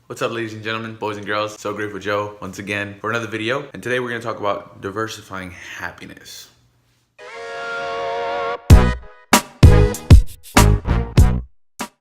What's up, ladies and gentlemen, boys and girls? So Grateful Joe once again for another video, and today we're going to talk about diversifying happiness.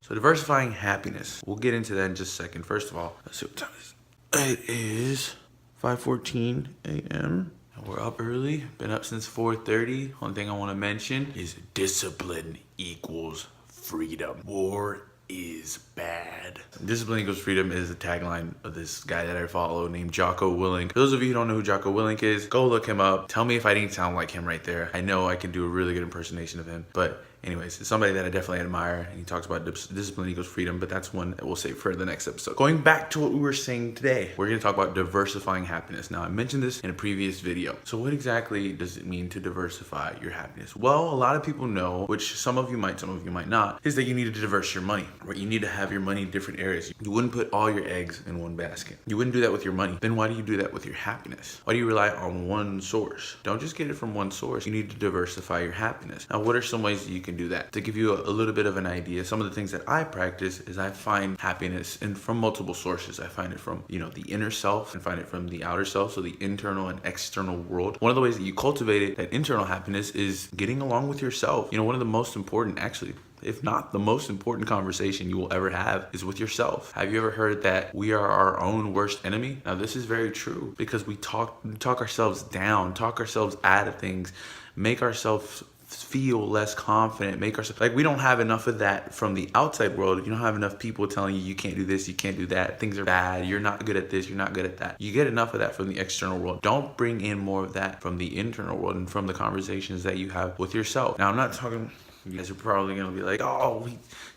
So diversifying happiness, we'll get into that in just a second. First of all, let's see what time it is. It is 5:14 a.m. and we're up early. Been up since 4:30. One thing I want to mention is discipline equals freedom. War is bad. Discipline equals freedom is the tagline of this guy that I follow named Jocko Willink. For those of you who don't know who Jocko Willink is, go look him up. Tell me if I didn't sound like him right there. I know I can do a really good impersonation of him, but anyways, it's somebody that I definitely admire, and he talks about discipline equals freedom, but that's one that we'll save for the next episode. Going back to what we were saying today, we're going to talk about diversifying happiness. Now, I mentioned this in a previous video. So what exactly does it mean to diversify your happiness? Well, a lot of people know, which some of you might not, is that you need to diverse your money, right? You need to have your money in different areas. You wouldn't put all your eggs in one basket. You wouldn't do that with your money. Then why do you do that with your happiness? Why do you rely on one source? Don't just get it from one source. You need to diversify your happiness. Now, what are some ways that you can do that? To give you a little bit of an idea, some of the things that I practice is I find happiness from multiple sources. I find it from, the inner self, and find it from the outer self, so the internal and external world. One of the ways that you cultivate it, that internal happiness, is getting along with yourself. One of the most important, actually, if not the most important conversation you will ever have is with yourself. Have you ever heard that we are our own worst enemy? Now, this is very true, because we talk ourselves down, talk ourselves out of things, make ourselves feel less confident, make ourselves like we don't have enough of that from the outside world. You don't have enough people telling you can't do this, you can't do that, things are bad, you're not good at this, you're not good at that. You get enough of that from the external world. Don't bring in more of that from the internal world and from the conversations that you have with yourself. Now, I'm not talking, you guys are probably gonna be like, oh,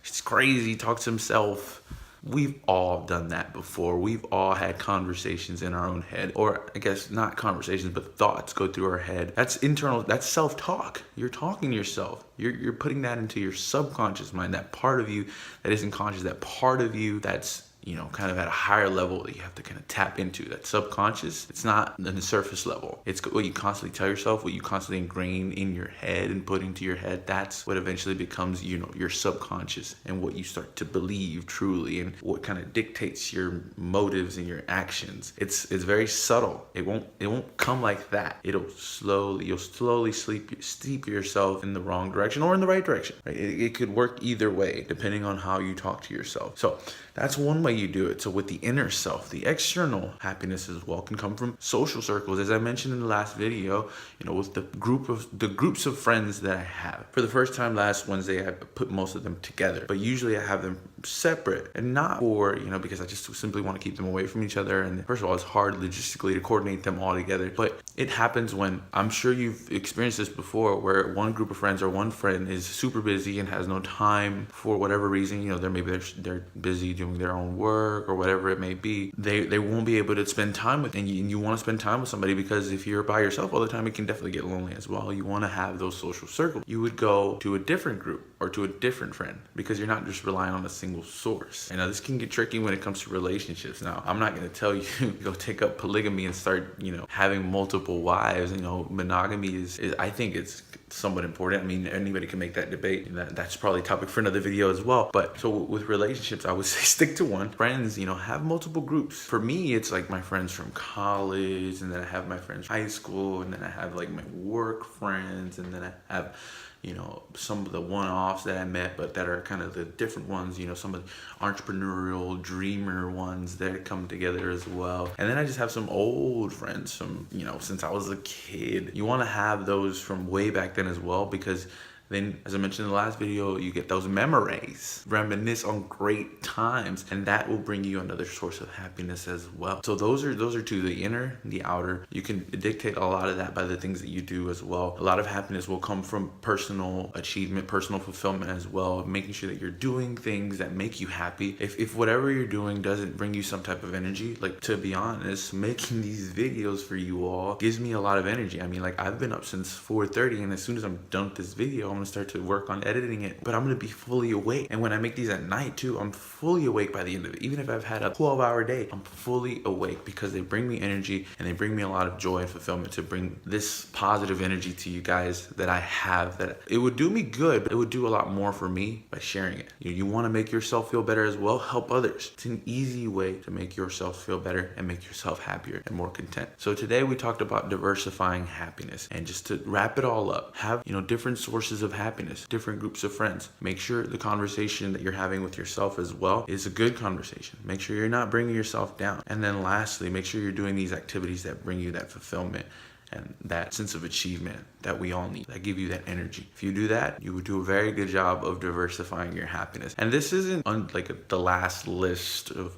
it's crazy, he talks to himself. We've all done that before. We've all had conversations in our own head, or I guess not conversations, but thoughts go through our head. That's internal, that's self-talk. You're talking to yourself. You're putting that into your subconscious mind, that part of you that isn't conscious, that part of you that's kind of at a higher level that you have to kind of tap into. That subconscious, it's not on the surface level. It's what you constantly tell yourself, what you constantly ingrain in your head and put into your head. That's what eventually becomes, your subconscious, and what you start to believe truly, and what kind of dictates your motives and your actions. It's very subtle. It won't come like that. You'll slowly steep yourself in the wrong direction or in the right direction. Right? It could work either way depending on how you talk to yourself. So that's one way you do it. So with the inner self, the external happiness as well can come from social circles. As I mentioned in the last video, with the groups of friends that I have. For the first time last Wednesday, I put most of them together, but usually I have them separate, and not for, because I just simply want to keep them away from each other. And first of all, it's hard logistically to coordinate them all together, but it happens when, I'm sure you've experienced this before, where one group of friends or one friend is super busy and has no time for whatever reason. They're busy doing their own work or whatever it may be. They won't be able to spend time with, and you want to spend time with somebody, because if you're by yourself all the time, it can definitely get lonely as well. You want to have those social circles. You would go to a different group or to a different friend, because you're not just relying on a single source. And now this can get tricky when it comes to relationships. Now, I'm not going to tell you to go take up polygamy and start, having multiple wives. Monogamy is I think it's somewhat important. I mean, anybody can make that debate. That's probably a topic for another video as well. But so with relationships, I would say stick to one. Friends, have multiple groups. For me, it's like my friends from college, and then I have my friends from high school, and then I have like my work friends, and then I have some of the one-offs that I met, but that are kind of the different ones, some of the entrepreneurial dreamer ones that come together as well. And then I just have some old friends from, since I was a kid. You want to have those from way back then as well, because then, as I mentioned in the last video, you get those memories, reminisce on great times, and that will bring you another source of happiness as well. So those are two, the inner, the outer. You can dictate a lot of that by the things that you do as well. A lot of happiness will come from personal achievement, personal fulfillment as well, making sure that you're doing things that make you happy. If whatever you're doing doesn't bring you some type of energy, like, to be honest, making these videos for you all gives me a lot of energy. I mean, like, I've been up since 4:30, and as soon as I'm done with this video, I'm gonna start to work on editing it, but I'm gonna be fully awake. And when I make these at night too, I'm fully awake by the end of it. Even if I've had a 12-hour day, I'm fully awake because they bring me energy and they bring me a lot of joy and fulfillment to bring this positive energy to you guys that I have, that it would do me good, but it would do a lot more for me by sharing it. You want to make yourself feel better as well, help others. It's an easy way to make yourself feel better and make yourself happier and more content. So today we talked about diversifying happiness, and just to wrap it all up, have different sources of happiness, different groups of friends. Make sure the conversation that you're having with yourself as well is a good conversation. Make sure you're not bringing yourself down. And then lastly, make sure you're doing these activities that bring you that fulfillment and that sense of achievement that we all need, that give you that energy. If you do that, you would do a very good job of diversifying your happiness. And this isn't the last list of,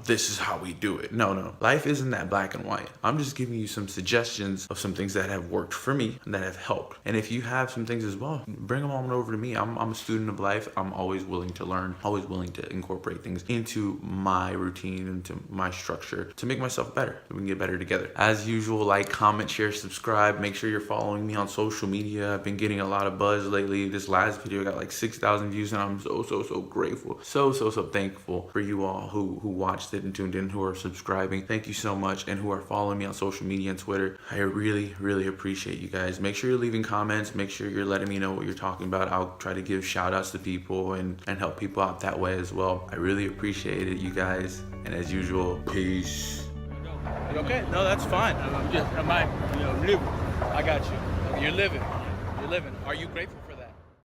this is how we do it. No. Life isn't that black and white. I'm just giving you some suggestions of some things that have worked for me and that have helped. And if you have some things as well, bring them on over to me. I'm a student of life. I'm always willing to learn, always willing to incorporate things into my routine, into my structure to make myself better, so we can get better together. As usual, like, comment, share, subscribe. Make sure you're following me on social media. I've been getting a lot of buzz lately. This last video got like 6,000 views, and I'm so grateful. So thankful for you all who watched it and tuned in, who are subscribing. Thank you so much, and who are following me on social media and Twitter. I really appreciate you guys. Make sure you're leaving comments. Make sure you're letting me know what you're talking about. I'll try to give shout outs to people and help people out that way as well. I really appreciate it, you guys. And as usual, peace. Okay, no, that's fine. I'm living. I got you. You're living. Are you grateful for